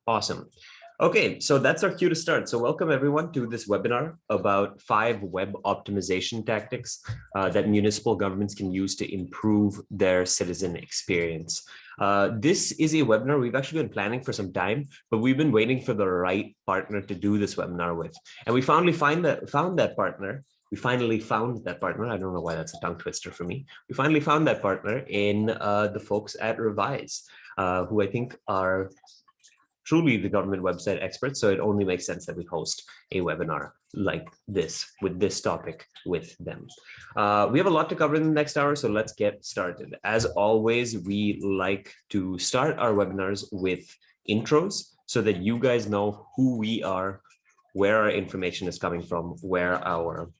Awesome. Okay, so that's our cue to start. So welcome everyone to this webinar about 5 web optimization tactics that municipal governments can use to improve their citizen experience. This is a webinar we've actually been planning for some time, but we've been waiting for the right partner to do this webinar with. And we finally found that partner. I don't know why that's a tongue twister for me. We finally found that partner in the folks at Revize, who I think are truly the government website experts. So it only makes sense that we host a webinar like this with this topic with them. We have a lot to cover in the next hour, so let's get started. As always, we like to start our webinars with intros so that you guys know who we are, where our information is coming from, where our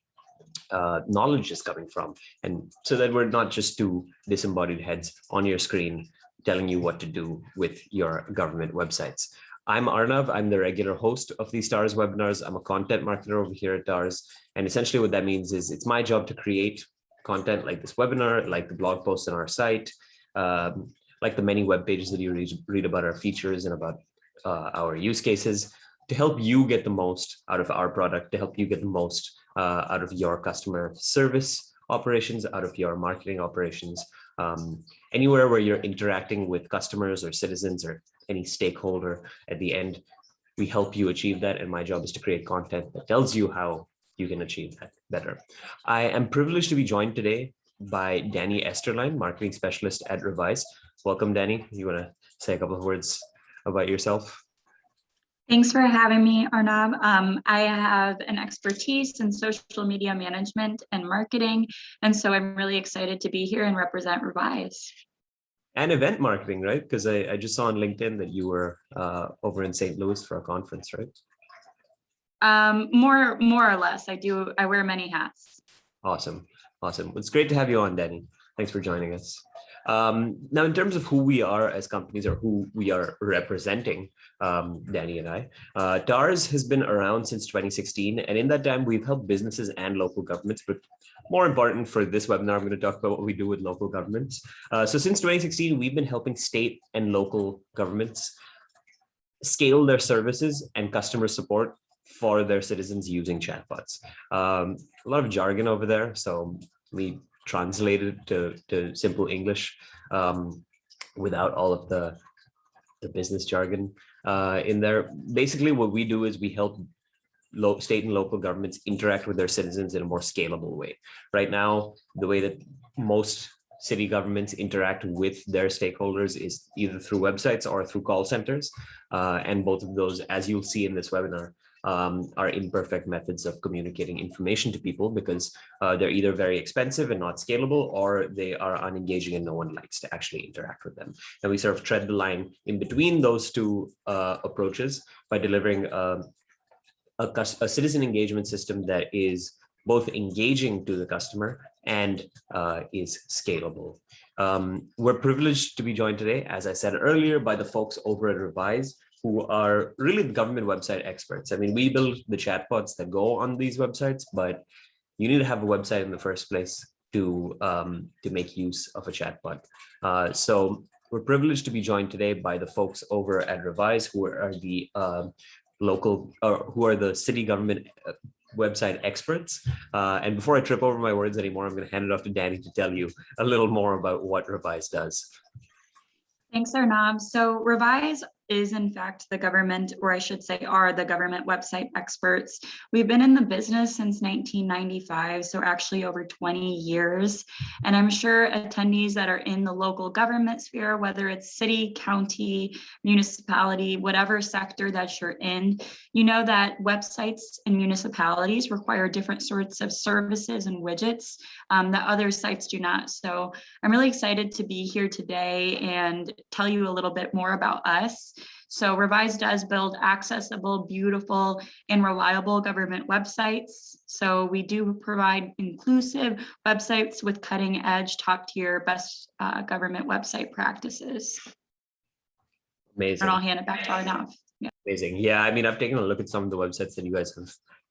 knowledge is coming from, and so that we're not just two disembodied heads on your screen telling you what to do with your government websites. I'm Arnav. I'm the regular host of these TARS webinars. I'm a content marketer over here at TARS. And essentially what that means is it's my job to create content like this webinar, like the blog posts on our site, like the many web pages that you read about our features and about our use cases, to help you get the most out of our product, to help you get the most out of your customer service operations, out of your marketing operations, anywhere where you're interacting with customers or citizens or any stakeholder. At the end, we help you achieve that. And my job is to create content that tells you how you can achieve that better. I am privileged to be joined today by Dani Esterline, marketing specialist at Revize. Welcome, Dani. You want to say a couple of words about yourself? Thanks for having me, Arnav. I have an expertise in social media management and marketing, and so I'm really excited to be here and represent Revize. And event marketing, right? Because I just saw on LinkedIn that you were over in St. Louis for a conference, right? More or less. I wear many hats. Awesome. It's great to have you on, Dani. Thanks for joining us. Now, in terms of who we are as companies or who we are representing, Dani and I, TARS has been around since 2016. And in that time, we've helped businesses and local governments. But more important for this webinar, I'm going to talk about what we do with local governments. So since 2016, we've been helping state and local governments scale their services and customer support for their citizens using chatbots. A lot of jargon over there, so we translated to simple English without all of the business jargon in there. Basically, what we do is we help state and local governments interact with their citizens in a more scalable way. Right now, the way that most city governments interact with their stakeholders is either through websites or through call centers. And both of those, as you'll see in this webinar, are imperfect methods of communicating information to people because they're either very expensive and not scalable, or they are unengaging and no one likes to actually interact with them. And we sort of tread the line in between those two approaches by delivering a citizen engagement system that is both engaging to the customer and is scalable. We're privileged to be joined today, as I said earlier, by the folks over at Revize, who are really the government website experts. I mean, we build the chatbots that go on these websites, but you need to have a website in the first place to make use of a chatbot. So we're privileged to be joined today by the folks over at Revize, who are the who are the city government website experts. And before I trip over my words anymore, I'm going to hand it off to Dani to tell you a little more about what Revize does. Thanks, Arnav. So Revize is in fact the government, or I should say are the government website experts. We've been in the business since 1995, so actually over 20 years. And I'm sure attendees that are in the local government sphere, whether it's city, county, municipality, whatever sector that you're in, you know that websites and municipalities require different sorts of services and widgets that other sites do not. So I'm really excited to be here today and tell you a little bit more about us. So Revize does build accessible, beautiful, and reliable government websites. So we do provide inclusive websites with cutting edge, top tier, best government website practices. Amazing. And I'll hand it back to Arnav. Yeah. Amazing. Yeah, I mean, I've taken a look at some of the websites that you guys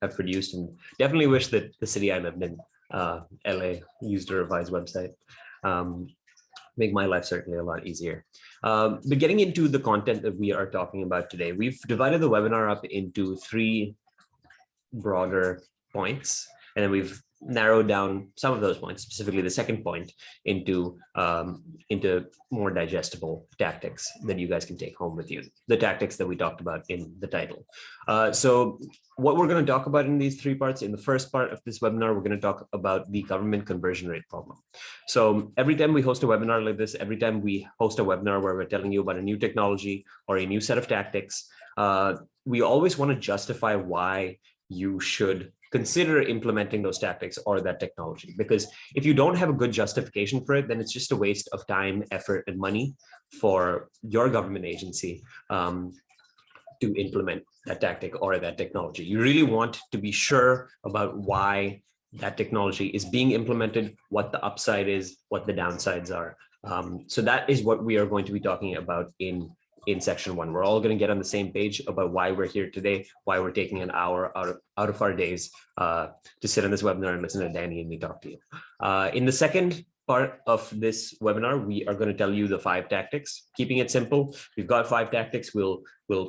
have produced, and definitely wish that the city I lived in, LA, used a Revize website. make my life certainly a lot easier. But getting into the content that we are talking about today, we've divided the webinar up into 3 broader points, and then we've narrowed down some of those points, specifically the second point, into more digestible tactics that you guys can take home with you, the tactics that we talked about in the title. So what we're going to talk about in these 3 parts, in the first part of this webinar, we're going to talk about the government conversion rate problem. So every time we host a webinar like this, every time we host a webinar where we're telling you about a new technology or a new set of tactics, we always want to justify why you should consider implementing those tactics or that technology. Because if you don't have a good justification for it, then it's just a waste of time, effort, and money for your government agency to implement that tactic or that technology. You really want to be sure about why that technology is being implemented, what the upside is, what the downsides are. So that is what we are going to be talking about in section 1. We're all going to get on the same page about why we're here today, why we're taking an hour out of our days to sit on this webinar and listen to Dani and me talk to you. In the second part of this webinar, we are going to tell you the 5 tactics. Keeping it simple, we've got 5 tactics. We'll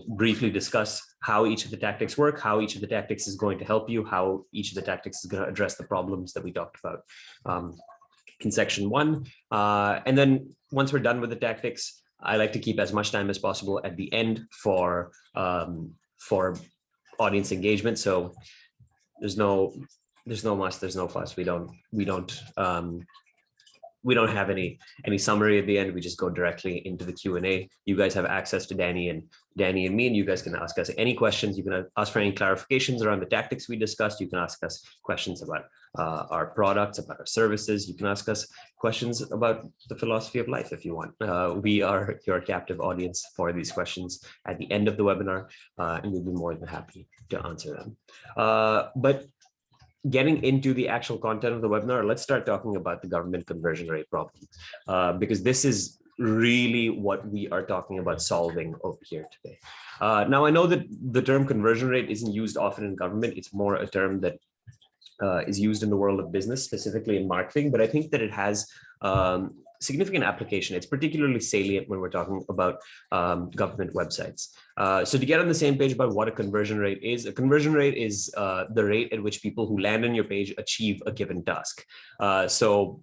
briefly discuss how each of the tactics work, how each of the tactics is going to help you, how each of the tactics is going to address the problems that we talked about in section 1. And then once we're done with the tactics, I like to keep as much time as possible at the end for audience engagement. So there's no muss, there's no fuss. We don't have any summary at the end. We just go directly into the Q&A. You guys have access to Dani and me, and you guys can ask us any questions. You can ask for any clarifications around the tactics we discussed. You can ask us questions about our products, about our services. You can ask us questions about the philosophy of life if you want. We are your captive audience for these questions at the end of the webinar, and we'll be more than happy to answer them. But getting into the actual content of the webinar, let's start talking about the government conversion rate problem, because this is really what we are talking about solving over here today. Now, I know that the term conversion rate isn't used often in government. It's more a term that is used in the world of business, specifically in marketing, but I think that it has significant application. It's particularly salient when we're talking about government websites. So to get on the same page about what a conversion rate is the rate at which people who land on your page achieve a given task. So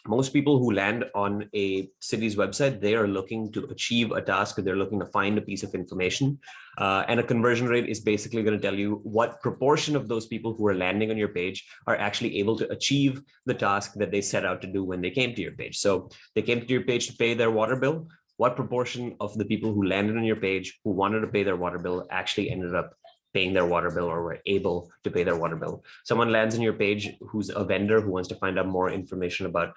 most people who land on a city's website, they are looking to achieve a task, they're looking to find a piece of information. And a conversion rate is basically going to tell you what proportion of those people who are landing on your page are actually able to achieve the task that they set out to do when they came to your page. So they came to your page to pay their water bill. What proportion of the people who landed on your page who wanted to pay their water bill actually ended up paying their water bill or were able to pay their water bill? Someone lands on your page who's a vendor who wants to find out more information about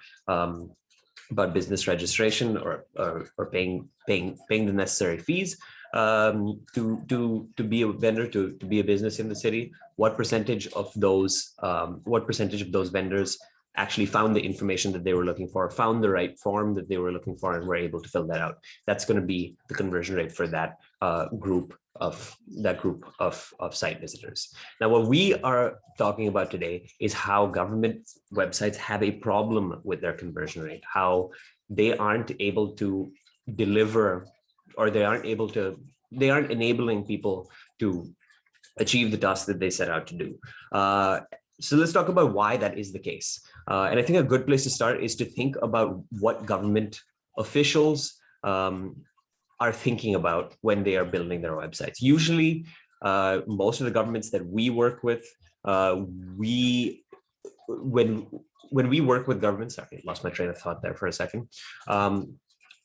business registration or paying the necessary fees to be a vendor, to be a business in the city. What percentage of those vendors actually found the information that they were looking for, found the right form that they were looking for, and were able to fill that out? That's going to be the conversion rate for that group of site visitors. Now, what we are talking about today is how government websites have a problem with their conversion rate, how they aren't able to deliver, or they aren't enabling people to achieve the task that they set out to do. So let's talk about why that is the case. And I think a good place to start is to think about what government officials are thinking about when they are building their websites. Usually, most of the governments that we work with, when we work with governments, sorry, lost my train of thought there for a second.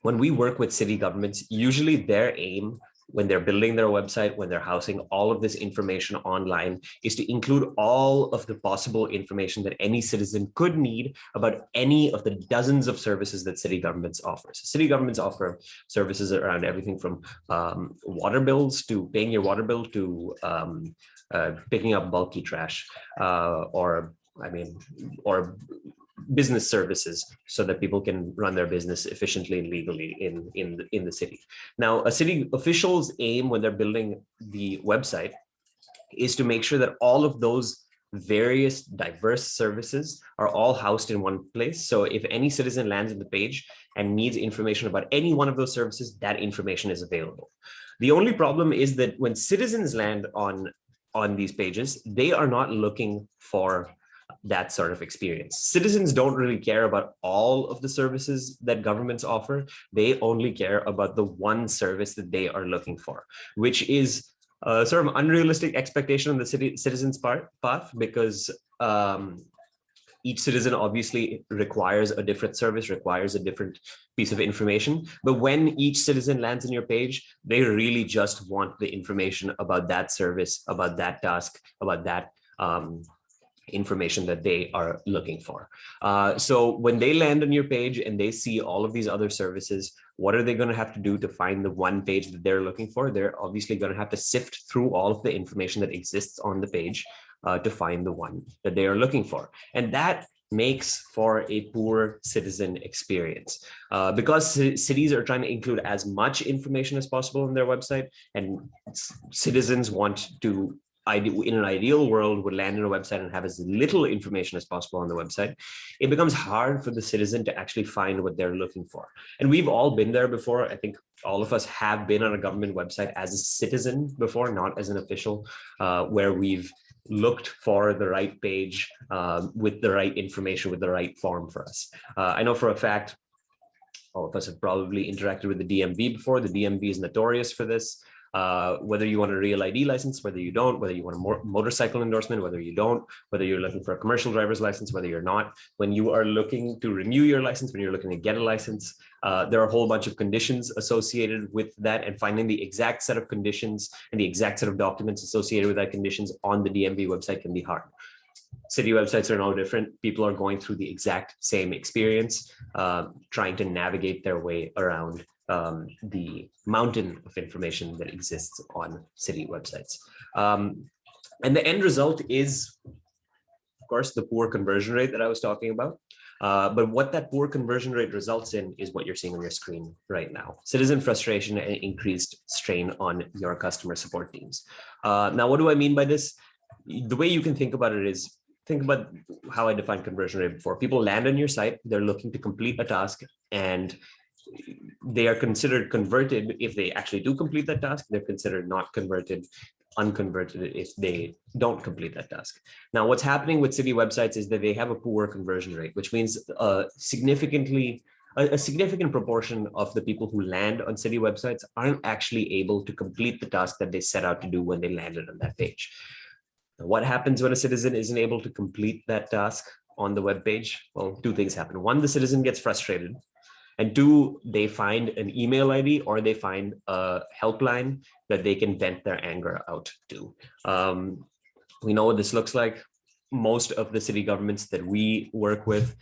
When we work with city governments, usually their aim when they're building their website, when they're housing all of this information online, is to include all of the possible information that any citizen could need about any of the dozens of services that city governments offer. So city governments offer services around everything from water bills to paying your water bill to picking up bulky trash, or business services, so that people can run their business efficiently and legally in the city. Now, a city official's aim when they're building the website is to make sure that all of those various diverse services are all housed in one place. So if any citizen lands on the page, and needs information about any one of those services, that information is available. The only problem is that when citizens land on these pages, they are not looking for that sort of experience. Citizens don't really care about all of the services that governments offer. They only care about the one service that they are looking for, which is a sort of unrealistic expectation on the citizens' path, because each citizen obviously requires a different service, requires a different piece of information. But when each citizen lands on your page, they really just want the information about that service, about that task, about that information that they are looking for. So when they land on your page and they see all of these other services, what are they going to have to do to find the one page that they're looking for? They're obviously going to have to sift through all of the information that exists on the page to find the one that they are looking for. And that makes for a poor citizen experience because cities are trying to include as much information as possible on their website, and citizens want to, in an ideal world, would land on a website and have as little information as possible on the website. It becomes hard for the citizen to actually find what they're looking for. And we've all been there before. I think all of us have been on a government website as a citizen before, not as an official, where we've looked for the right page with the right information, with the right form for us. I know for a fact, all of us have probably interacted with the DMV before. The DMV is notorious for this. Whether you want a real ID license, whether you don't, whether you want a motorcycle endorsement, whether you don't, whether you're looking for a commercial driver's license, whether you're not, when you are looking to renew your license, when you're looking to get a license, there are a whole bunch of conditions associated with that, and finding the exact set of conditions and the exact set of documents associated with that conditions on the DMV website can be hard. City websites are no different. People are going through the exact same experience, trying to navigate their way around the mountain of information that exists on city websites. And the end result is, of course, the poor conversion rate that I was talking about. But what that poor conversion rate results in is what you're seeing on your screen right now: citizen frustration and increased strain on your customer support teams. Now, what do I mean by this? The way you can think about it is, think about how I defined conversion rate before. People land on your site, they're looking to complete a task, and they are considered converted if they actually do complete that task. They're considered not converted, unconverted if they don't complete that task. Now, what's happening with city websites is that they have a poor conversion rate, which means a significant proportion of the people who land on city websites aren't actually able to complete the task that they set out to do when they landed on that page. Now, what happens when a citizen isn't able to complete that task on the web page? Well, two things happen. One, the citizen gets frustrated. And two, they find an email ID or they find a helpline that they can vent their anger out to. We know what this looks like. Most of the city governments that we work with,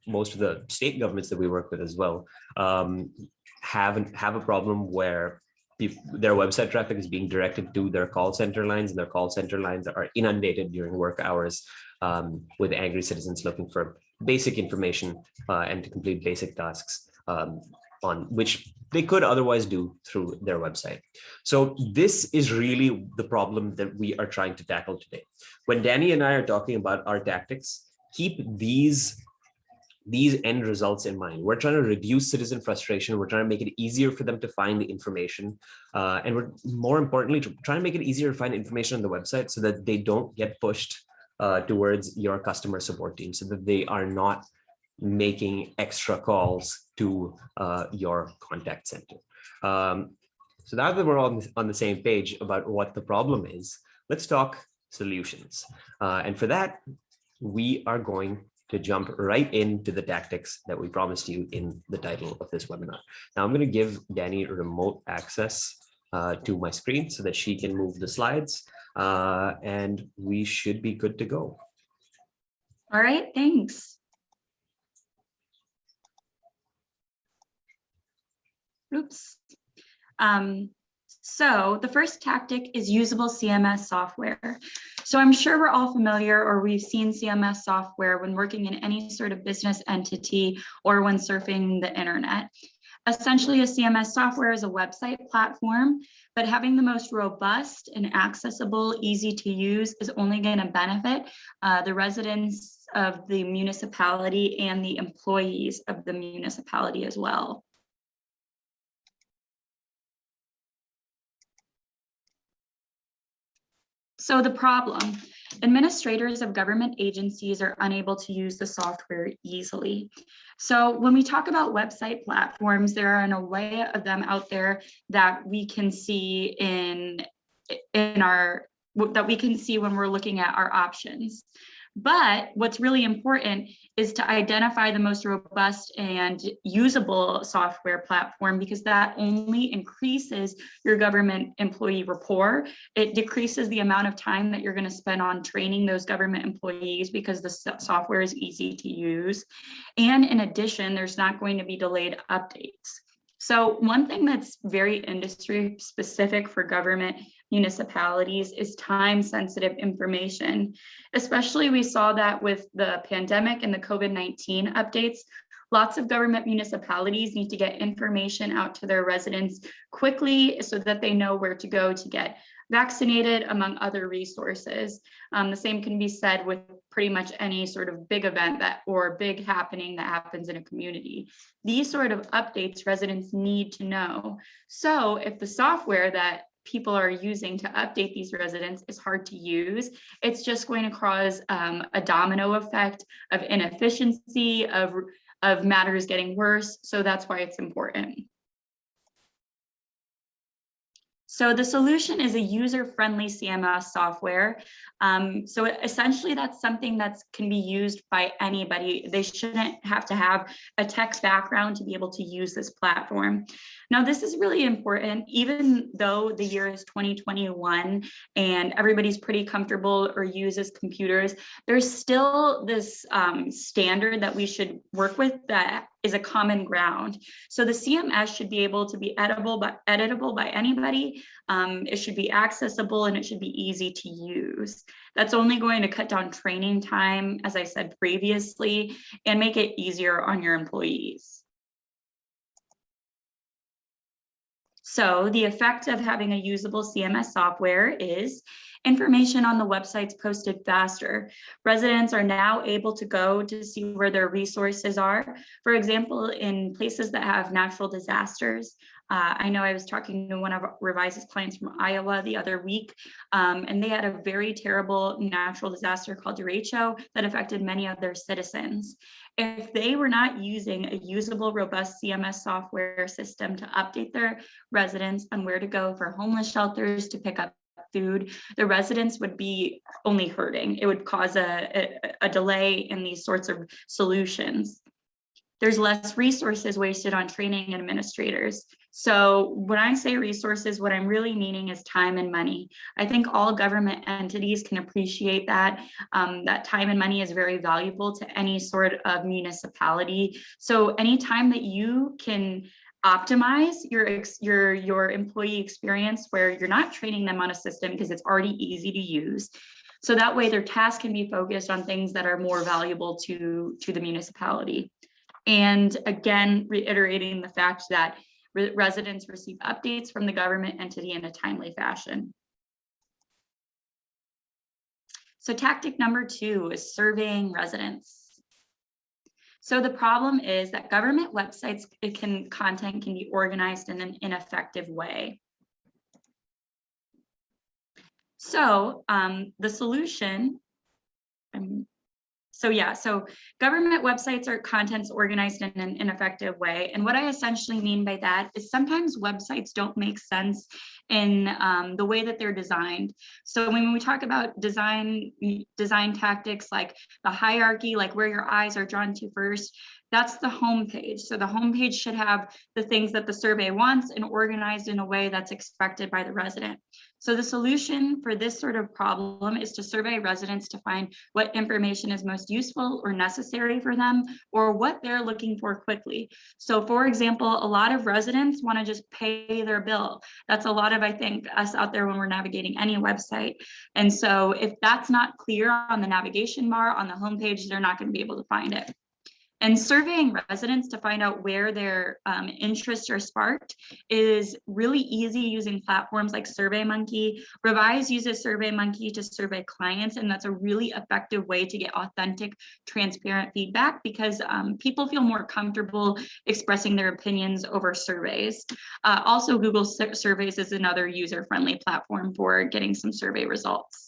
most of the state governments that we work with as well, have a problem where their website traffic is being directed to their call center lines, and their call center lines are inundated during work hours with angry citizens looking for basic information and to complete basic tasks on which they could otherwise do through their website. So this is really the problem that we are trying to tackle today. When Dani and I are talking about our tactics, keep these end results in mind. We're trying to reduce citizen frustration. We're trying to make it easier for them to find the information. And we're more importantly trying to make it easier to find information on the website so that they don't get pushed towards your customer support team, so that they are not making extra calls to your contact center. So now that we're all on the same page about what the problem is, let's talk solutions. And for that, we are going to jump right into the tactics that we promised you in the title of this webinar. Now I'm going to give Dani remote access to my screen so that she can move the slides, and we should be good to go. All right, thanks. Oops. So the first tactic is usable CMS software. So I'm sure we're all familiar, or we've seen CMS software when working in any sort of business entity or when surfing the internet. Essentially, a CMS software is a website platform, but having the most robust and accessible, easy to use is only going to benefit the residents of the municipality and the employees of the municipality as well. So the problem, administrators of government agencies are unable to use the software easily. So when we talk about website platforms, there are an array of them out there that we can see when we're looking at our options. But what's really important is to identify the most robust and usable software platform, because that only increases your government employee rapport. It decreases the amount of time that you're going to spend on training those government employees because the software is easy to use. And in addition, there's not going to be delayed updates. So one thing that's very industry specific for government municipalities is time-sensitive information. Especially we saw that with the pandemic and the COVID-19 updates. Lots of government municipalities need to get information out to their residents quickly so that they know where to go to get vaccinated, among other resources. The same can be said with pretty much any sort of big event or big happening that happens in a community. These sort of updates residents need to know. So if the software that people are using to update these residents is hard to use, it's just going to cause a domino effect of inefficiency, of matters getting worse. So that's why it's important. So the solution is a user-friendly CMS software. So essentially that's something that can be used by anybody. They shouldn't have to have a tech background to be able to use this platform. Now, this is really important, even though the year is 2021 and everybody's pretty comfortable or uses computers, there's still this standard that we should work with that is a common ground. So the CMS should be able to be editable by anybody. It should be accessible and it should be easy to use. That's only going to cut down training time, as I said previously, and make it easier on your employees. So the effect of having a usable CMS software is information on the websites posted faster. Residents are now able to go to see where their resources are. For example, in places that have natural disasters. I know I was talking to one of Revize's clients from Iowa the other week, and they had a very terrible natural disaster called derecho that affected many of their citizens. If they were not using a usable, robust CMS software system to update their residents on where to go for homeless shelters, to pick up food, the residents would be only hurting. It would cause a delay in these sorts of solutions. There's less resources wasted on training administrators. So when I say resources, what I'm really meaning is time and money. I think all government entities can appreciate that. That time and money is very valuable to any sort of municipality. So anytime that you can optimize your employee experience where you're not training them on a system because it's already easy to use. So that way their tasks can be focused on things that are more valuable to the municipality. And again, reiterating the fact that residents receive updates from the government entity in a timely fashion. So tactic number 2 is surveying residents. So the problem is that government websites, content can be organized in an ineffective way. So the solution, so government websites are contents organized in an ineffective way. And what I essentially mean by that is sometimes websites don't make sense in the way that they're designed. So when we talk about design tactics like the hierarchy, like where your eyes are drawn to first, that's the home page. So the home page should have the things that the survey wants and organized in a way that's expected by the resident. So the solution for this sort of problem is to survey residents to find what information is most useful or necessary for them, or what they're looking for quickly. So for example, a lot of residents want to just pay their bill. That's a lot of, I think, us out there when we're navigating any website. And so if that's not clear on the navigation bar on the homepage, they're not going to be able to find it. And surveying residents to find out where their interests are sparked is really easy using platforms like SurveyMonkey. Revize uses SurveyMonkey to survey clients, and that's a really effective way to get authentic, transparent feedback because people feel more comfortable expressing their opinions over surveys. Also, Google Surveys is another user-friendly platform for getting some survey results.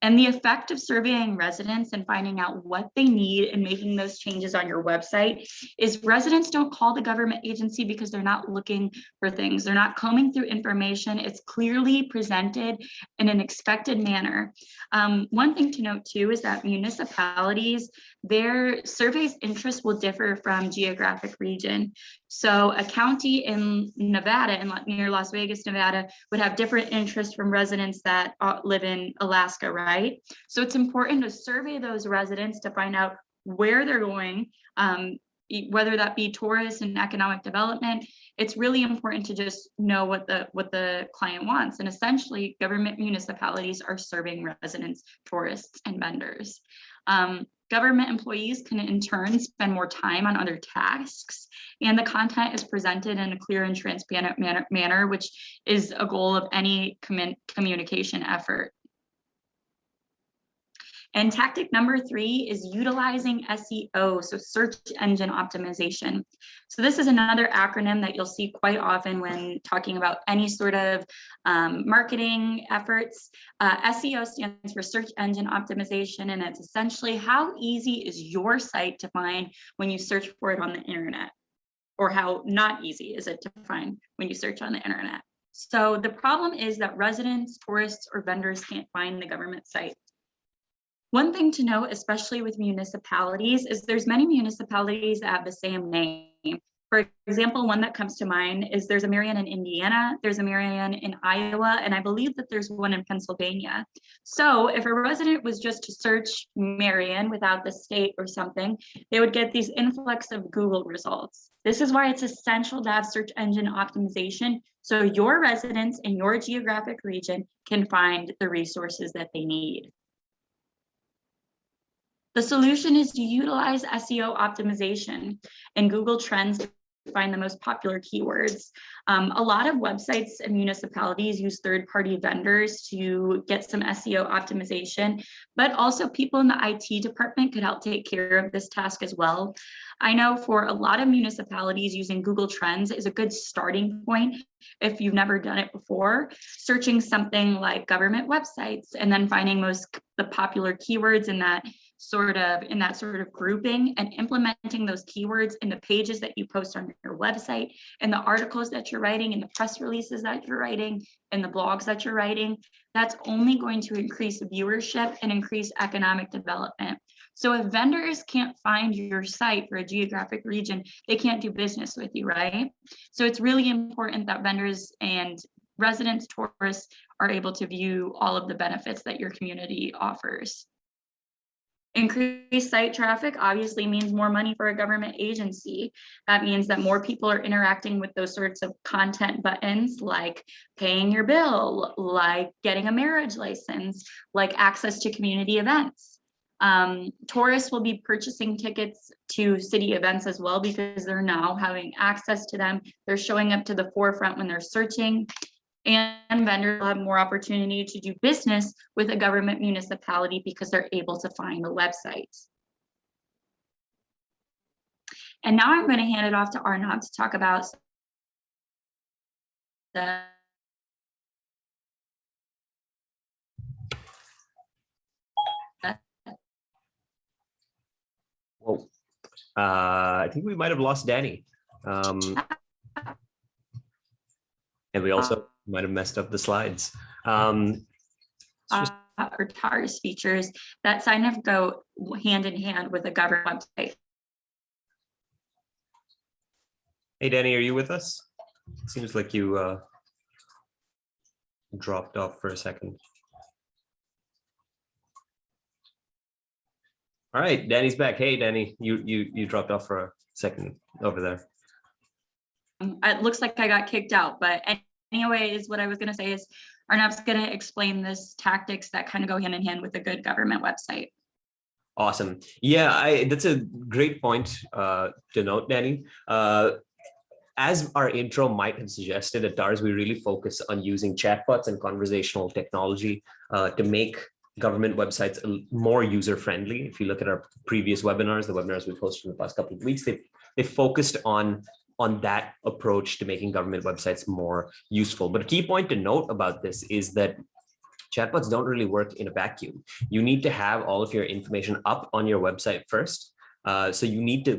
And the effect of surveying residents and finding out what they need and making those changes on your website is residents don't call the government agency because they're not looking for things. They're not combing through information. It's clearly presented in an expected manner. One thing to note too is that municipalities, their survey's interest will differ from geographic region. So a county in Nevada, near Las Vegas, Nevada, would have different interests from residents that live in Alaska, right? So it's important to survey those residents to find out where they're going, whether that be tourists and economic development. It's really important to just know what the client wants. And essentially, government municipalities are serving residents, tourists, and vendors. Government employees can in turn spend more time on other tasks, and the content is presented in a clear and transparent manner, which is a goal of any communication effort. And tactic number 3 is utilizing SEO, so search engine optimization. So this is another acronym that you'll see quite often when talking about any sort of marketing efforts. SEO stands for search engine optimization, and it's essentially how easy is your site to find when you search for it on the internet, or how not easy is it to find when you search on the internet. So the problem is that residents, tourists, or vendors can't find the government site. One thing to note, especially with municipalities, is there's many municipalities that have the same name. For example, one that comes to mind is there's a Marion in Indiana, there's a Marion in Iowa, and I believe that there's one in Pennsylvania. So if a resident was just to search Marion without the state or something, they would get these influx of Google results. This is why it's essential to have search engine optimization so your residents in your geographic region can find the resources that they need. The solution is to utilize SEO optimization and Google Trends to find the most popular keywords. A lot of websites and municipalities use third-party vendors to get some SEO optimization, but also people in the IT department could help take care of this task as well. I know for a lot of municipalities, using Google Trends is a good starting point if you've never done it before. Searching something like government websites and then finding the popular keywords in that sort of grouping and implementing those keywords in the pages that you post on your website, and the articles that you're writing, and the press releases that you're writing, and the blogs that you're writing, that's only going to increase viewership and increase economic development. So if vendors can't find your site for a geographic region, they can't do business with you, right? So it's really important that vendors and residents, tourists are able to view all of the benefits that your community offers. Increased site traffic obviously means more money for a government agency. That means that more people are interacting with those sorts of content buttons, like paying your bill, like getting a marriage license, like access to community events. Tourists will be purchasing tickets to city events as well because they're now having access to them. They're showing up to the forefront when they're searching. And vendors will have more opportunity to do business with a government municipality because they're able to find the websites. And now I'm going to hand it off to Arnav to talk about the Whoa. I think we might have lost Dani. And we also might have messed up the slides. or TARS features that kind of go hand in hand with a government website. Hey, Dani, are you with us? Seems like you dropped off for a second. All right, Dani's back. Hey, Dani, you dropped off for a second over there. It looks like I got kicked out, but anyways, what I was going to say is Arnav's going to explain this tactics that kind of go hand in hand with a good government website. Awesome. Yeah, that's a great point to note, Danny. As our intro might have suggested, at DARS, we really focus on using chatbots and conversational technology to make government websites more user-friendly. If you look at our previous webinars, the webinars we've hosted in the past couple of weeks, they focused on that approach to making government websites more useful. But a key point to note about this is that chatbots don't really work in a vacuum. You need to have all of your information up on your website first. So you need to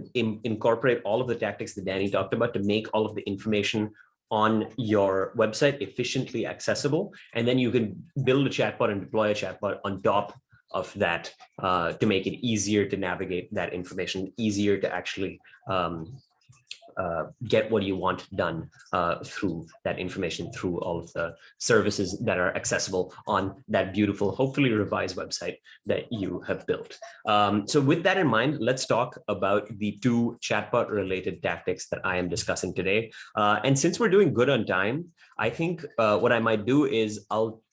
incorporate all of the tactics that Dani talked about to make all of the information on your website efficiently accessible. And then you can build a chatbot and deploy a chatbot on top of that to make it easier to navigate that information, easier to actually get what you want done through that information, through all of the services that are accessible on that beautiful, hopefully revised website that you have built. So with that in mind, let's talk about the two chatbot related tactics that I am discussing today. And since we're doing good on time, I think what I might do is I'll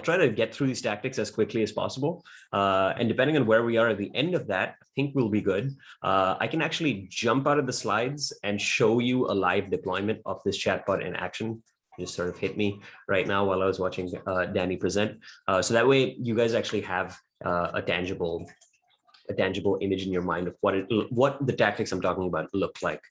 try to get through these tactics as quickly as possible. And depending on where we are at the end of that, I think we'll be good. I can actually jump out of the slides and show you a live deployment of this chatbot in action. It just sort of hit me right now while I was watching Dani present. So that way you guys actually have a tangible image in your mind of what the tactics I'm talking about look like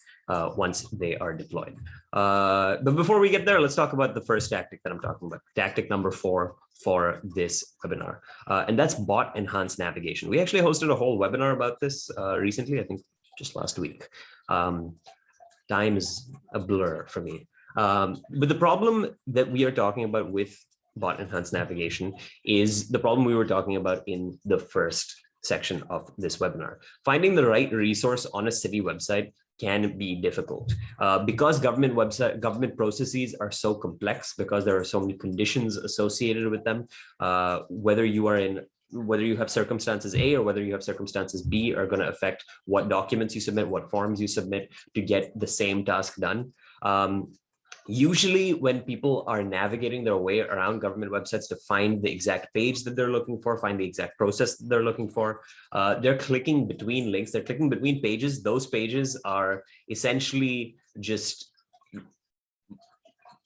once they are deployed. But before we get there, let's talk about the first tactic that I'm talking about, tactic number 4 for this webinar. And that's bot enhanced navigation. We actually hosted a whole webinar about this recently, I think just last week. Time is a blur for me. But the problem that we are talking about with bot enhanced navigation is the problem we were talking about in the first section of this webinar. Finding the right resource on a city website can be difficult because government processes are so complex, because there are so many conditions associated with them. Whether you have circumstances A or whether you have circumstances B are going to affect what documents you submit, what forms you submit to get the same task done. Usually when people are navigating their way around government websites to find the exact page that they're looking for, find the exact process that they're looking for, they're clicking between links, they're clicking between pages. Those pages are essentially just,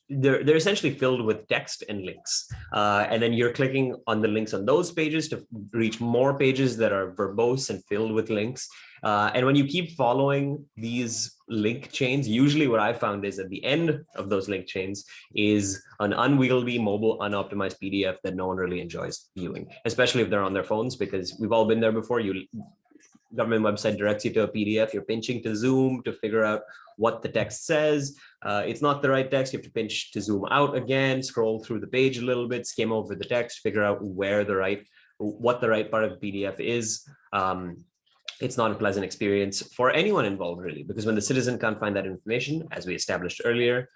they're essentially filled with text and links. And then you're clicking on the links on those pages to reach more pages that are verbose and filled with links. And when you keep following these link chains, usually what I found is at the end of those link chains is an unwieldy, mobile, unoptimized PDF that no one really enjoys viewing, especially if they're on their phones, because we've all been there before. Government website directs you to a PDF, you're pinching to zoom to figure out what the text says. It's not the right text, you have to pinch to zoom out again, scroll through the page a little bit, skim over the text, figure out what the right part of the PDF is. It's not a pleasant experience for anyone involved, really, because when the citizen can't find that information, as we established earlier,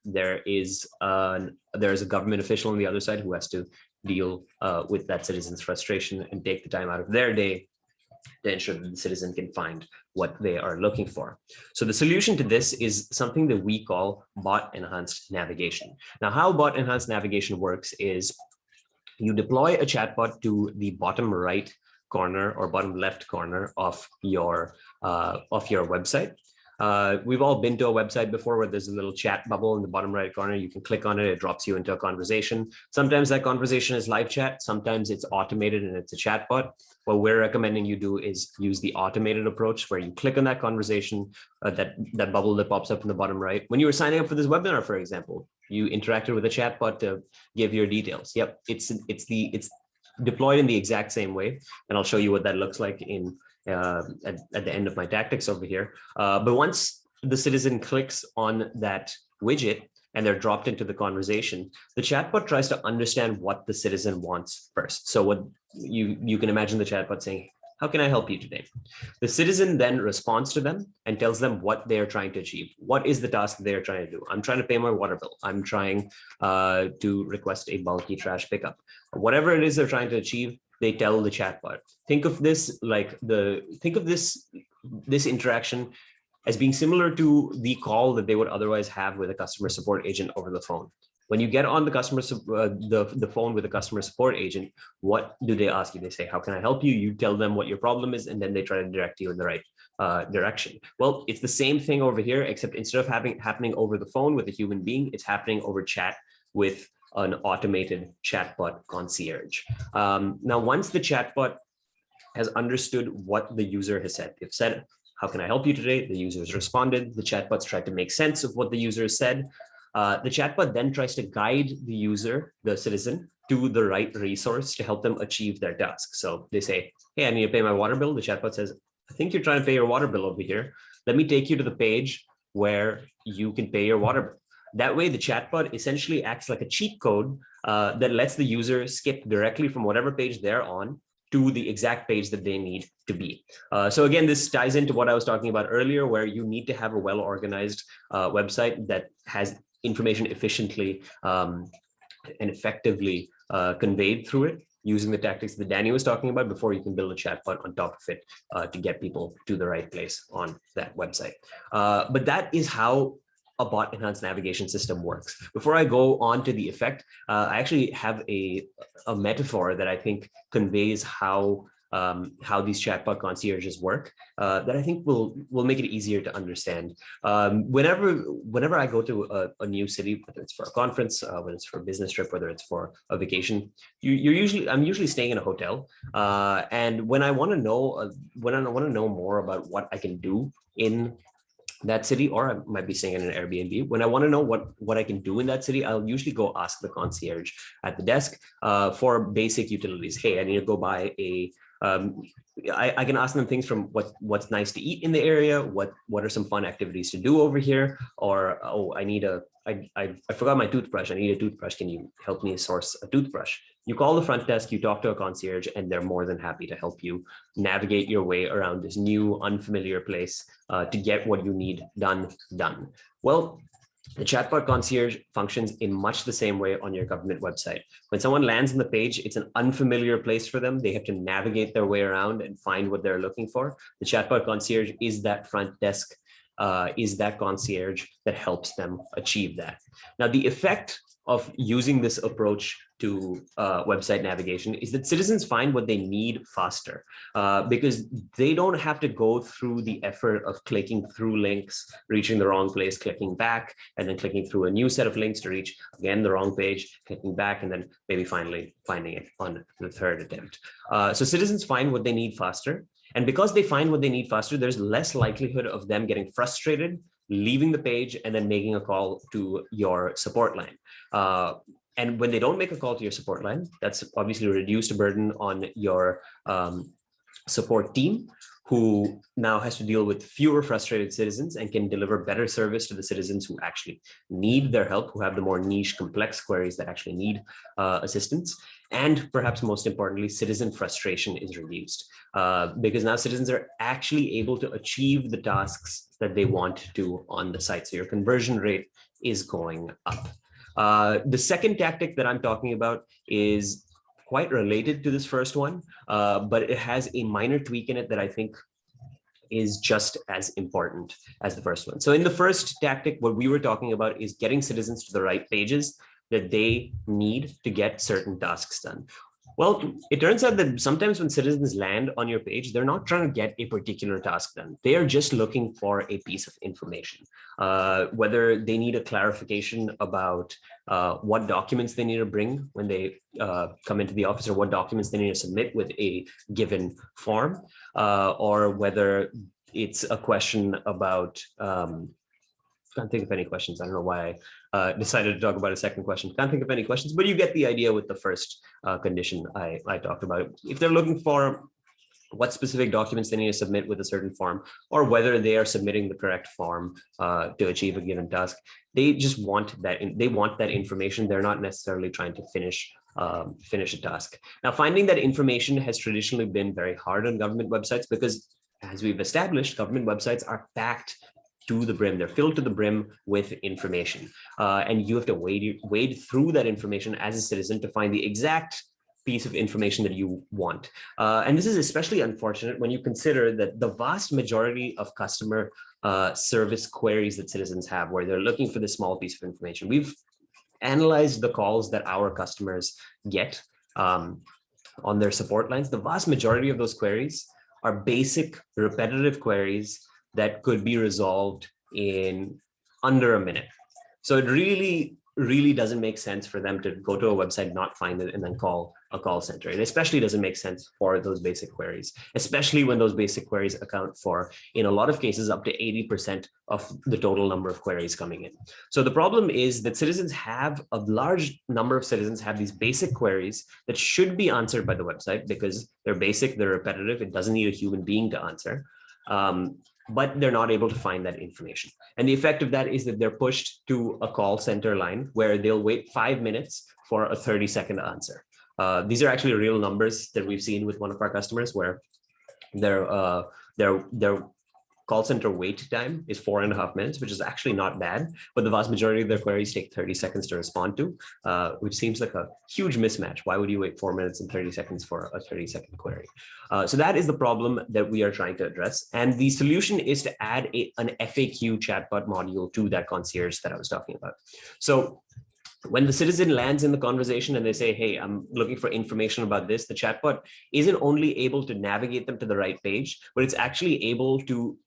there is a government official on the other side who has to deal with that citizen's frustration and take the time out of their day to ensure that the citizen can find what they are looking for. So the solution to this is something that we call bot enhanced navigation. Now, how bot enhanced navigation works is you deploy a chatbot to the bottom right corner or bottom left corner of your website. We've all been to a website before where there's a little chat bubble in the bottom right corner. You can click on it, it drops you into a conversation. Sometimes that conversation is live chat, sometimes it's automated and it's a chatbot. What we're recommending you do is use the automated approach where you click on that conversation, that bubble that pops up in the bottom right. When you were signing up for this webinar, for example, you interacted with a chatbot to give your details. Yep, it's deployed in the exact same way, and I'll show you what that looks like at the end of my tactics over here. But once the citizen clicks on that widget and they're dropped into the conversation, the chatbot tries to understand what the citizen wants first. So what you can imagine the chatbot saying, "How can I help you today?" The citizen then responds to them and tells them what they're trying to achieve. What is the task they're trying to do? I'm trying to pay my water bill. I'm trying to request a bulky trash pickup. Whatever it is they're trying to achieve, they tell the chatbot. Think of this like this interaction as being similar to the call that they would otherwise have with a customer support agent over the phone. When you get on the the phone with a customer support agent, what do they ask you? They say, how can I help you? You tell them what your problem is, and then they try to direct you in the right direction. Well, it's the same thing over here, except instead of happening over the phone with a human being, it's happening over chat with an automated chatbot concierge. Now, once the chatbot has understood what the user has said, they've said, how can I help you today? The user has responded. The chatbot's tried to make sense of what the user has said. The chatbot then tries to guide the user, the citizen, to the right resource to help them achieve their task. So they say, hey, I need to pay my water bill. The chatbot says, I think you're trying to pay your water bill over here. Let me take you to the page where you can pay your water bill. That way, the chatbot essentially acts like a cheat code that lets the user skip directly from whatever page they're on to the exact page that they need to be. So again, this ties into what I was talking about earlier, where you need to have a well-organized website that has information efficiently and effectively conveyed through it, using the tactics that Dani was talking about before you can build a chatbot on top of it to get people to the right place on that website. But that is how a bot enhanced navigation system works. Before I go on to the effect, I actually have a metaphor that I think conveys how these chatbot concierges work that I think will make it easier to understand. Whenever I go to a new city, whether it's for a conference, whether it's for a business trip, whether it's for a vacation, I'm usually staying in a hotel. And when I want to know more about what I can do in that city, or I might be staying in an Airbnb. When I want to know what I can do in that city, I'll usually go ask the concierge at the desk for basic utilities. Hey, I need to go buy I can ask them things from what's nice to eat in the area, what are some fun activities to do over here, or oh, I forgot my toothbrush. I need a toothbrush. Can you help me source a toothbrush? You call the front desk, you talk to a concierge, and they're more than happy to help you navigate your way around this new, unfamiliar place to get what you need done. Well, the chatbot concierge functions in much the same way on your government website. When someone lands on the page, it's an unfamiliar place for them. They have to navigate their way around and find what they're looking for. The chatbot concierge is that front desk, is that concierge that helps them achieve that. Now, the effect of using this approach to website navigation is that citizens find what they need faster because they don't have to go through the effort of clicking through links, reaching the wrong place, clicking back, and then clicking through a new set of links to reach, again, the wrong page, clicking back, and then maybe finally finding it on the third attempt. So citizens find what they need faster. And because they find what they need faster, there's less likelihood of them getting frustrated, leaving the page, and then making a call to your support line. And when they don't make a call to your support line, that's obviously a reduced burden on your support team, who now has to deal with fewer frustrated citizens and can deliver better service to the citizens who actually need their help, who have the more niche, complex queries that actually need assistance. And perhaps most importantly, citizen frustration is reduced because now citizens are actually able to achieve the tasks that they want to on the site. So your conversion rate is going up. The second tactic that I'm talking about is quite related to this first one, but it has a minor tweak in it that I think is just as important as the first one. So in the first tactic, what we were talking about is getting citizens to the right pages that they need to get certain tasks done. Well, it turns out that sometimes when citizens land on your page, they're not trying to get a particular task done. They are just looking for a piece of information, whether they need a clarification about what documents they need to bring when they come into the office, or what documents they need to submit with a given form, or whether it's a question about, can't think of any questions. I don't know why I decided to talk about a second question. Can't think of any questions, but you get the idea with the first condition I talked about. If they're looking for what specific documents they need to submit with a certain form, or whether they are submitting the correct form to achieve a given task, they just want that. They want that information. They're not necessarily trying to finish a task. Now, finding that information has traditionally been very hard on government websites because, as we've established, government websites are packed to the brim. They're filled to the brim with information. And you have to wade through that information as a citizen to find the exact piece of information that you want. And this is especially unfortunate when you consider that the vast majority of customer service queries that citizens have where they're looking for this small piece of information. We've analyzed the calls that our customers get on their support lines. The vast majority of those queries are basic, repetitive queries that could be resolved in under a minute. So it really doesn't make sense for them to go to a website, not find it, and then call a call center. It especially doesn't make sense for those basic queries, especially when those basic queries account for, in a lot of cases, up to 80% of the total number of queries coming in. So the problem is that a large number of citizens have these basic queries that should be answered by the website because they're basic, they're repetitive, it doesn't need a human being to answer. But they're not able to find that information. And the effect of that is that they're pushed to a call center line where they'll wait 5 minutes for a 30-second answer. These are actually real numbers that we've seen with one of our customers where their call center wait time is 4.5 minutes, which is actually not bad, but the vast majority of their queries take 30 seconds to respond to, which seems like a huge mismatch. Why would you wait 4 minutes and 30 seconds for a 30-second query? So that is the problem that we are trying to address. And the solution is to add an FAQ chatbot module to that concierge that I was talking about. So when the citizen lands in the conversation and they say, hey, I'm looking for information about this, the chatbot isn't only able to navigate them to the right page, but it's actually able to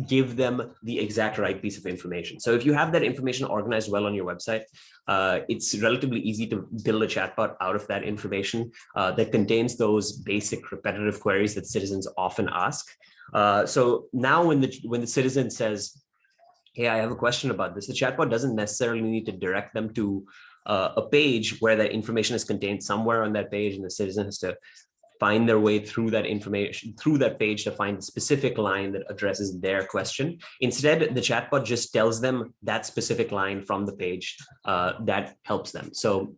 give them the exact right piece of information. So if you have that information organized well on your website, it's relatively easy to build a chatbot out of that information that contains those basic repetitive queries that citizens often ask. So now when the citizen says, hey, I have a question about this, the chatbot doesn't necessarily need to direct them to a page where that information is contained somewhere on that page, and the citizen has to find their way through that information, through that page to find the specific line that addresses their question. Instead, the chatbot just tells them that specific line from the page that helps them. So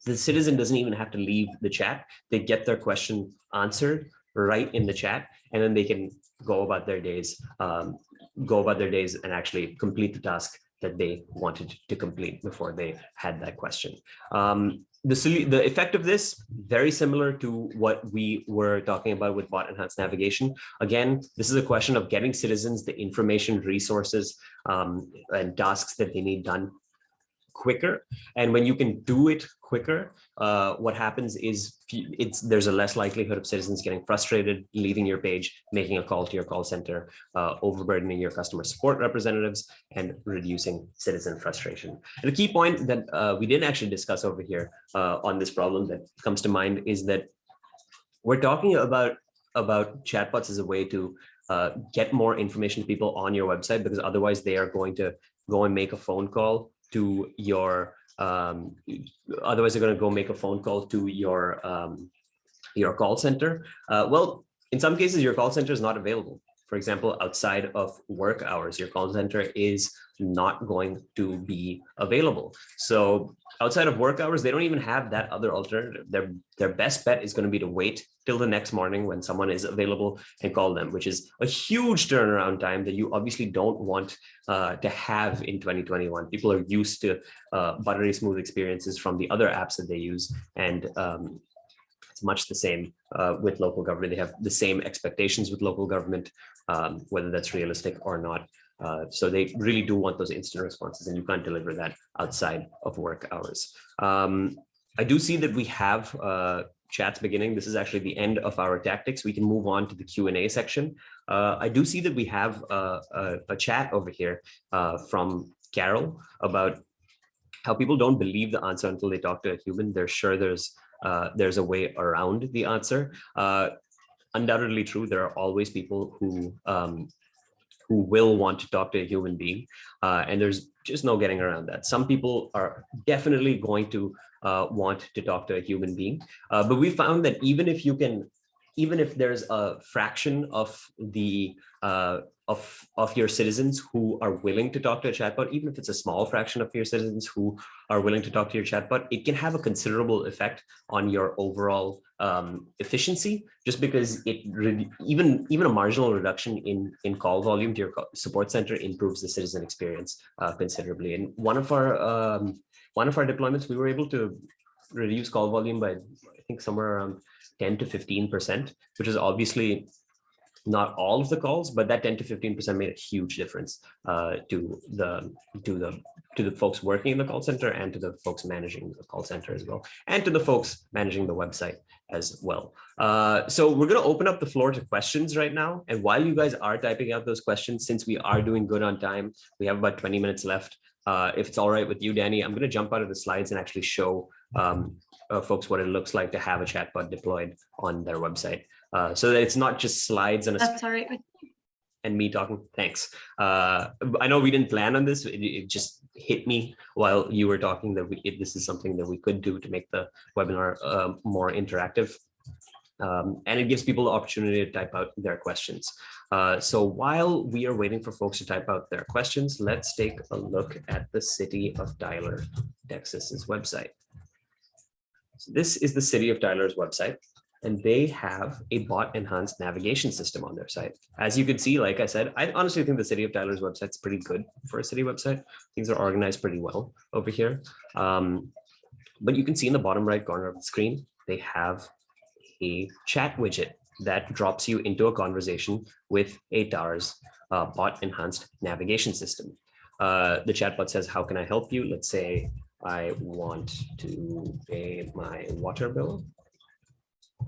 the citizen doesn't even have to leave the chat. They get their question answered right in the chat, and then they can go about their days and actually complete the task that they wanted to complete before they had that question. The effect of this, very similar to what we were talking about with bot enhanced navigation. Again, this is a question of getting citizens the information, resources, and tasks that they need done quicker. And when you can do it quicker, what happens is there's a less likelihood of citizens getting frustrated, leaving your page, making a call to your call center, overburdening your customer support representatives, and reducing citizen frustration. And a key point that we didn't actually discuss over here on this problem that comes to mind is that we're talking about chatbots as a way to get more information to people on your website, because otherwise they are going to go and make a phone call to your otherwise they're going to go make a phone call to your call center. Well, in some cases your call center is not available. For example, outside of work hours, your call center is not going to be available. So outside of work hours, they don't even have that other alternative. Their best bet is going to be to wait till the next morning when someone is available and call them, which is a huge turnaround time that you obviously don't want to have in 2021. People are used to buttery smooth experiences from the other apps that they use, and it's much the same with local government. They have the same expectations with local government, whether that's realistic or not. So they really do want those instant responses, and you can't deliver that outside of work hours. I do see that we have chats beginning. This is actually the end of our tactics. We can move on to the Q&A section. I do see that we have a chat over here from Carol about how people don't believe the answer until they talk to a human. They're sure there's a way around the answer. Undoubtedly true. There are always people who will want to talk to a human being, and there's just no getting around that. Some people are definitely going to want to talk to a human being, but we found that even if there's a fraction of the of your citizens who are willing to talk to a chatbot, even if it's a small fraction of your citizens who are willing to talk to your chatbot, it can have a considerable effect on your overall efficiency, just because even a marginal reduction in call volume to your support center improves the citizen experience considerably. And one of our deployments, we were able to reduce call volume by, I think, somewhere around 10 to 15%, which is obviously not all of the calls, but that 10 to 15% made a huge difference to the folks working in the call center and to the folks managing the call center as well, and to the folks managing the website as well. So we're going to open up the floor to questions right now. And while you guys are typing out those questions, since we are doing good on time, we have about 20 minutes left. If it's all right with you, Dani, I'm going to jump out of the slides and actually show folks what it looks like to have a chatbot deployed on their website. So that it's not just slides and That's all right with me. And me talking. Thanks. I know we didn't plan on this. It just hit me while you were talking that this is something that we could do to make the webinar more interactive. And it gives people the opportunity to type out their questions. So while we are waiting for folks to type out their questions, let's take a look at the City of Tyler, Texas's website. So this is the City of Tyler's website, and they have a bot enhanced navigation system on their site. As you can see, like I said, I honestly think the City of Tyler's website is pretty good for a city website. Things are organized pretty well over here. But you can see in the bottom right corner of the screen, they have a chat widget that drops you into a conversation with a TARS bot enhanced navigation system. The chatbot says, how can I help you? Let's say I want to pay my water bill. I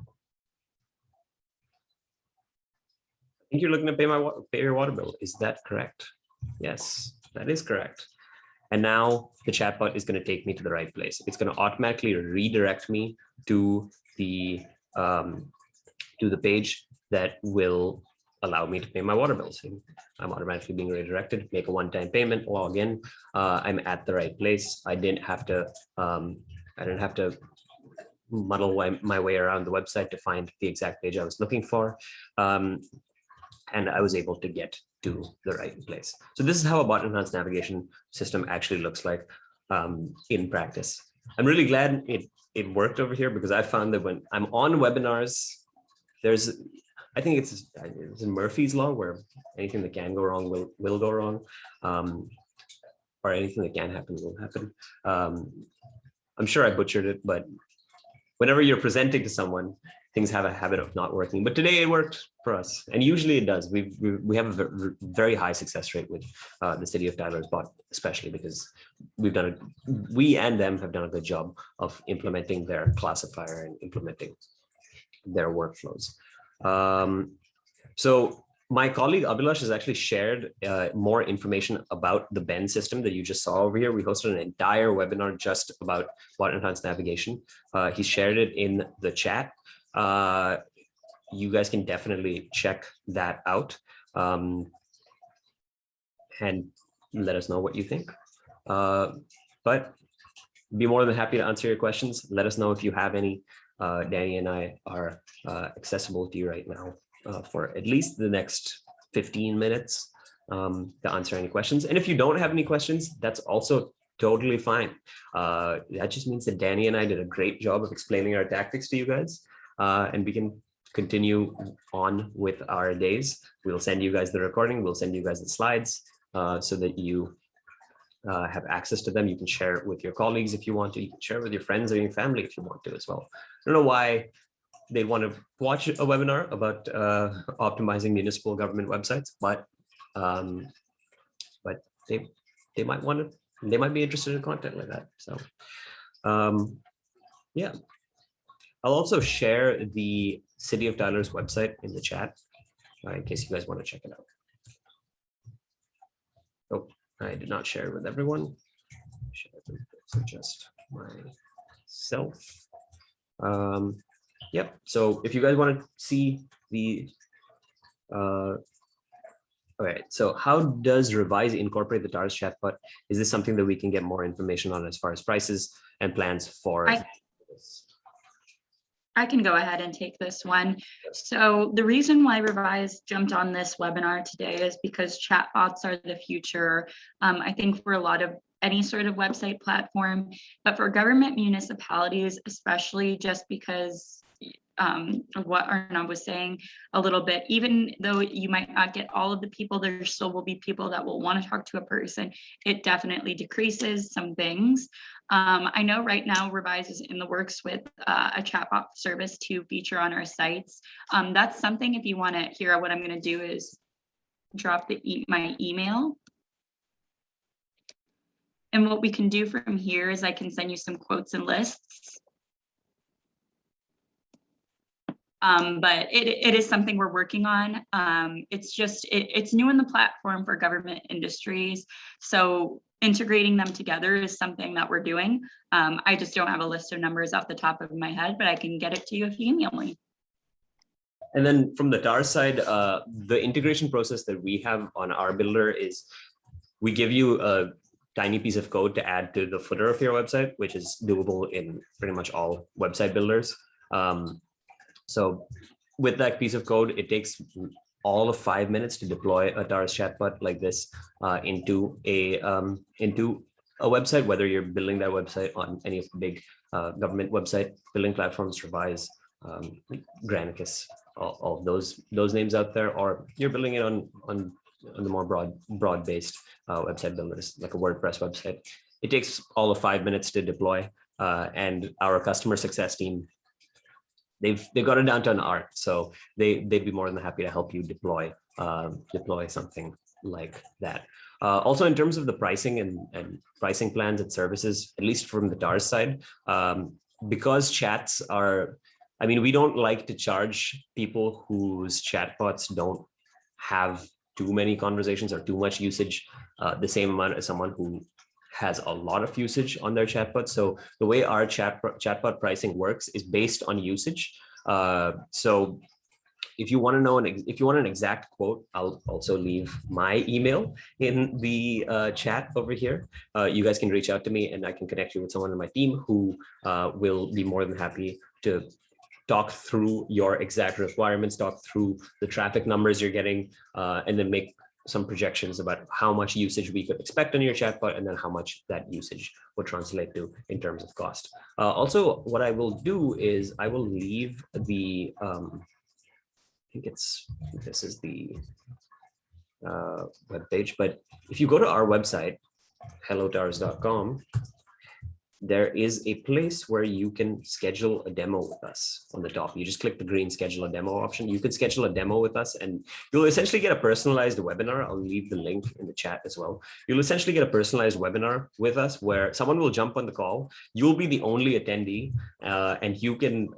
think you're looking to pay your water bill. Is that correct? Yes, that is correct. And now the chatbot is going to take me to the right place. It's going to automatically redirect me to the page that will allow me to pay my water bills. I'm automatically being redirected, make a one-time payment, log in. I'm at the right place. I didn't have to muddle my way around the website to find the exact page I was looking for. And I was able to get to the right place. So this is how a bot enhanced navigation system actually looks like in practice. I'm really glad it worked over here, because I found that when I'm on webinars, I think it's in Murphy's Law, where anything that can go wrong will go wrong, or anything that can happen will happen. I'm sure I butchered it, but whenever you're presenting to someone, things have a habit of not working. But today it worked for us, and usually it does. We have a very high success rate with the City of Tyler's bot, especially because we and them have done a good job of implementing their classifier and implementing their workflows. So my colleague Abhilash has actually shared more information about the BEN system that you just saw over here. We hosted an entire webinar just about bot enhanced navigation. He shared it in the chat. You guys can definitely check that out and let us know what you think. But be more than happy to answer your questions. Let us know if you have any. Dani and I are accessible to you right now for at least the next 15 minutes to answer any questions. And if you don't have any questions, that's also totally fine. That just means that Dani and I did a great job of explaining our tactics to you guys, and we can continue on with our days. We'll send you guys the recording. We'll send you guys the slides so that you have access to them. You can share it with your colleagues if you want to. You can share it with your friends or your family if you want to as well. I don't know why they want to watch a webinar about optimizing municipal government websites, but they might want to. They might be interested in content like that. So yeah, I'll also share the City of Tyler's website in the chat in case you guys want to check it out. Oh, I did not share it with everyone. Share it with just myself. Yep. So if you guys want to see the all right, so how does Revize incorporate the TARS chatbot? Is this something that we can get more information on as far as prices and plans for this? I can go ahead and take this one. So the reason why Revize jumped on this webinar today is because chatbots are the future. I think for a lot of any sort of website platform, but for government municipalities, especially just because of what Arnav was saying a little bit. Even though you might not get all of the people, there still will be people that will want to talk to a person. It definitely decreases some things. I know right now Revize is in the works with a chatbot service to feature on our sites. That's something, if you want to hear what I'm going to do is drop my email. And what we can do from here is I can send you some quotes and lists. But it is something we're working on. It's just, it's new in the platform for government industries. So integrating them together is something that we're doing. I just don't have a list of numbers off the top of my head, but I can get it to you if you email me. And then from the TAR side, the integration process that we have on our builder is we give you a tiny piece of code to add to the footer of your website, which is doable in pretty much all website builders. So with that piece of code, it takes all of 5 minutes to deploy a TARS chatbot like this into a website, whether you're building that website on any of the big government website building platforms, Revize, Granicus, all those names out there, or you're building it on the more broad-based website builders, like a WordPress website. It takes all of 5 minutes to deploy, and our customer success team, they've got it down to an art, so they'd be more than happy to help you deploy something like that. Also, in terms of the pricing and pricing plans and services, at least from the TARS side, because chats are, I mean, we don't like to charge people whose chatbots don't have too many conversations or too much usage the same amount as someone who has a lot of usage on their chatbot. So the way our chatbot pricing works is based on usage. So if you want to know if you want an exact quote, I'll also leave my email in the chat over here. You guys can reach out to me and I can connect you with someone on my team who will be more than happy to talk through your exact requirements, talk through the traffic numbers you're getting, and then make some projections about how much usage we could expect on your chatbot, and then how much that usage would translate to in terms of cost. Also, what I will do is I will leave the, I think this is the web page, but if you go to our website, hellotars.com, there is a place where you can schedule a demo with us on the top. You just click the green schedule a demo option. You could schedule a demo with us and you'll essentially get a personalized webinar. I'll leave the link in the chat as well. You'll essentially get a personalized webinar with us where someone will jump on the call. You'll be the only attendee, and you can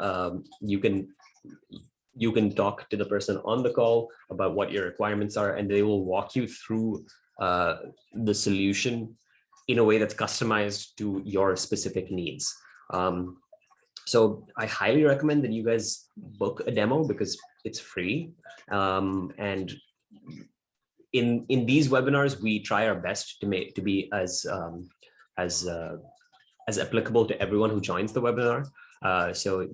talk to the person on the call about what your requirements are, and they will walk you through the solution in a way that's customized to your specific needs. So I highly recommend that you guys book a demo because it's free. And in these webinars, we try our best to be as applicable to everyone who joins the webinar. So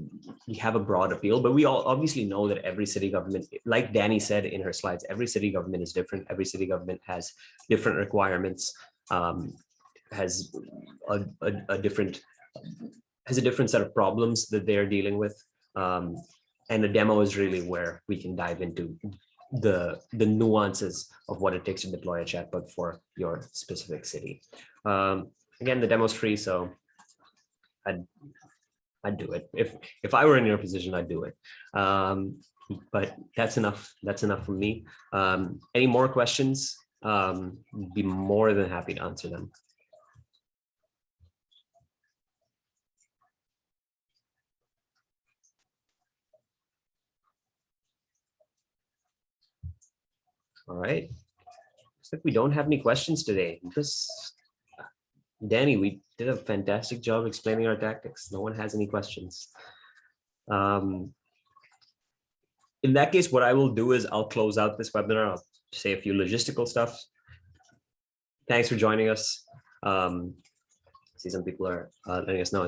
we have a broad appeal, but we all obviously know that every city government, like Dani said in her slides, every city government is different. Every city government has different requirements. Has a different set of problems that they are dealing with, and the demo is really where we can dive into the nuances of what it takes to deploy a chatbot for your specific city. Again, the demo's free, so I'd do it. If I were in your position, I'd do it. But that's enough. That's enough from me. Any more questions? Be more than happy to answer them. All right. Looks like we don't have any questions today. Dani, we did a fantastic job explaining our tactics. No one has any questions. In that case, what I will do is I'll close out this webinar. I'll say a few logistical stuff. Thanks for joining us. See, some people are letting us know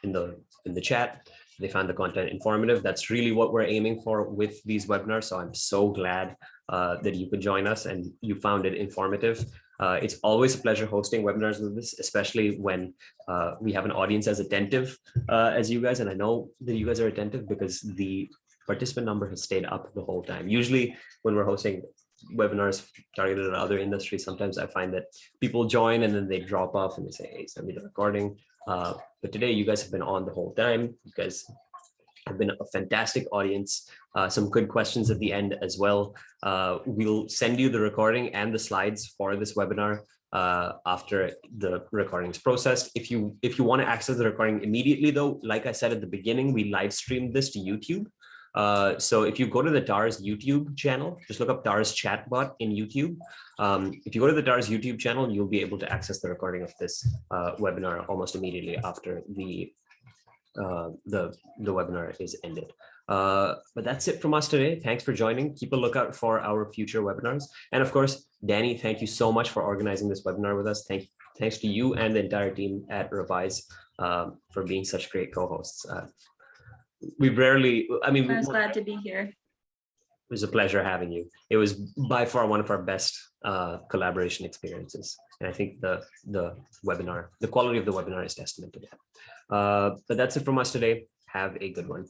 in the chat. They found the content informative. That's really what we're aiming for with these webinars. So I'm so glad that you could join us and you found it informative. It's always a pleasure hosting webinars with this, especially when we have an audience as attentive as you guys. And I know that you guys are attentive because the participant number has stayed up the whole time. Usually when we're hosting webinars targeted at other industries, sometimes I find that people join and then they drop off and they say, hey, send me the recording. But today you guys have been on the whole time. You guys have been a fantastic audience. Some good questions at the end as well. We'll send you the recording and the slides for this webinar after the recording is processed. If you want to access the recording immediately though, like I said at the beginning, we live streamed this to YouTube. So if you go to the TARS YouTube channel, just look up TARS Chatbot in YouTube. If you go to the TARS YouTube channel, you'll be able to access the recording of this webinar almost immediately after the webinar is ended. But that's it from us today. Thanks for joining. Keep a lookout for our future webinars. And of course, Dani, thank you so much for organizing this webinar with us. Thanks to you and the entire team at Revize for being such great co-hosts. We rarely, I mean, I was glad to be here. It was a pleasure having you. It was by far one of our best collaboration experiences. And I think the webinar, the quality of the webinar is testament to that. But that's it from us today. Have a good one.